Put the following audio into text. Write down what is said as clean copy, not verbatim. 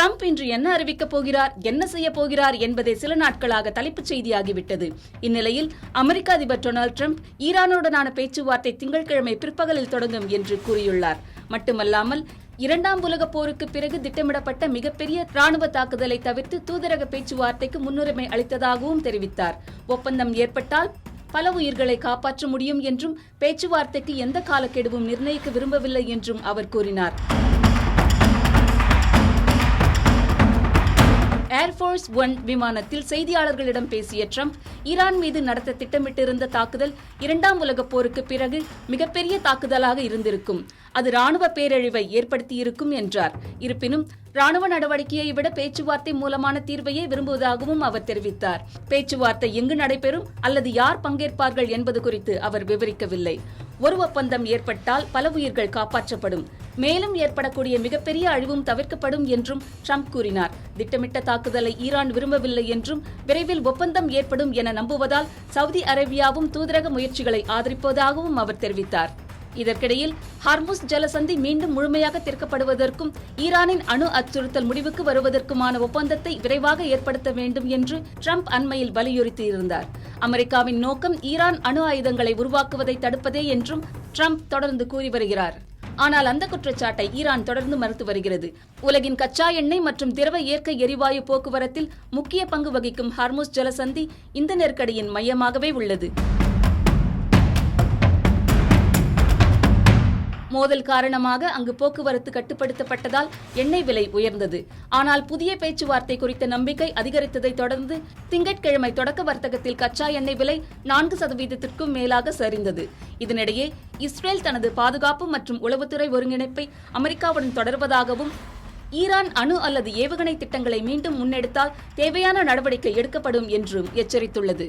Trump இன்று என்ன அறிவிக்கப் போகிறார், என்ன செய்ய போகிறார் என்பதே சில நாட்களாக தலைப்புச் செய்தியாகிவிட்டது. இந்நிலையில் அமெரிக்க அதிபர் டொனால்டு ட்ரம்ப் ஈரானுடனான பேச்சுவார்த்தை திங்கட்கிழமை பிற்பகலில் தொடங்கும் என்று கூறியுள்ளார். மட்டுமல்லாமல் இரண்டாம் உலகப் போருக்கு பிறகு திட்டமிடப்பட்ட மிகப்பெரிய ராணுவ தாக்குதலை தவிர்த்து தூதரக பேச்சுவார்த்தைக்கு முன்னுரிமை அளித்ததாகவும் தெரிவித்தார். ஒப்பந்தம் ஏற்பட்டால் பல உயிர்களை காப்பாற்ற முடியும் என்றும் பேச்சுவார்த்தைக்கு எந்த காலக்கெடுவும் நிர்ணயிக்க விரும்பவில்லை என்றும் அவர் கூறினார். ஏர்ஃபோர்ஸ் ஒன் விமானத்தில் செய்தியாளர்களிடம் பேசிய ட்ரம்ப், ஈரான் மீது நடத்த திட்டமிட்டிருந்த தாக்குதல் இரண்டாம் உலகப் போருக்கு பிறகு மிகப்பெரிய தாக்குதலாக இருந்திருக்கும். அது ராணுவ பேரழிவை ஏற்படுத்தியிருக்கும் என்றார். இருப்பினும் ராணுவ நடவடிக்கையை விட பேச்சுவார்த்தை மூலமான தீர்வையே விரும்புவதாகவும் அவர் தெரிவித்தார். பேச்சுவார்த்தை எங்கு நடைபெறும் அல்லது யார் பங்கேற்பார்கள் என்பது குறித்து அவர் விவரிக்கவில்லை. ஒரு ஒப்பந்தம் ஏற்பட்டால் பல உயிர்கள் காப்பாற்றப்படும், மேலும் ஏற்படக்கூடிய மிகப்பெரிய அழிவும் தவிர்க்கப்படும் என்றும் ட்ரம்ப் கூறினார். திட்டமிட்ட தாக்குதலை ஈரான் விரும்பவில்லை என்றும் விரைவில் ஒப்பந்தம் ஏற்படும் என நம்புவதால் சவுதி அரேபியாவும் தூதரக முயற்சிகளை ஆதரிப்பதாகவும் அவர் தெரிவித்தார். இதற்கிடையில் ஹார்முஸ் ஜலசந்தி மீண்டும் முழுமையாக திறக்கப்படுவதற்கும் ஈரானின் அணு அச்சுறுத்தல் முடிவுக்கு வருவதற்குமான ஒப்பந்தத்தை விரைவாக ஏற்படுத்த வேண்டும் என்று ட்ரம்ப் அண்மையில் வலியுறுத்தியிருந்தார். அமெரிக்காவின் நோக்கம் ஈரான் அணு ஆயுதங்களை உருவாக்குவதை தடுப்பதே என்றும் ட்ரம்ப் தொடர்ந்து கூறி வருகிறார். ஆனால் அந்த குற்றச்சாட்டை ஈரான் தொடர்ந்து மறுத்து வருகிறது. உலகின் கச்சா எண்ணெய் மற்றும் திரவ இயற்கை எரிவாயு போக்குவரத்தில் முக்கிய பங்கு வகிக்கும் ஹார்முஸ் ஜலசந்தி இந்த நெருக்கடியின் மையமாகவே உள்ளது. மோதல் காரணமாக அங்கு போக்குவரத்து கட்டுப்படுத்தப்பட்டதால் எண்ணெய் விலை உயர்ந்தது. ஆனால் புதிய பேச்சுவார்த்தை குறித்த நம்பிக்கை அதிகரித்ததை தொடர்ந்து திங்கட்கிழமை தொடக்க வர்த்தகத்தில் கச்சா எண்ணெய் விலை 4% மேலாக சரிந்தது. இதனிடையே இஸ்ரேல் தனது பாதுகாப்பு மற்றும் உளவுத்துறை ஒருங்கிணைப்பை அமெரிக்காவுடன் தொடர்வதாகவும் ஈரான் அணு அல்லது ஏவுகணை திட்டங்களை மீண்டும் முன்னெடுத்தால் தேவையான நடவடிக்கை எடுக்கப்படும் என்றும் எச்சரித்துள்ளது.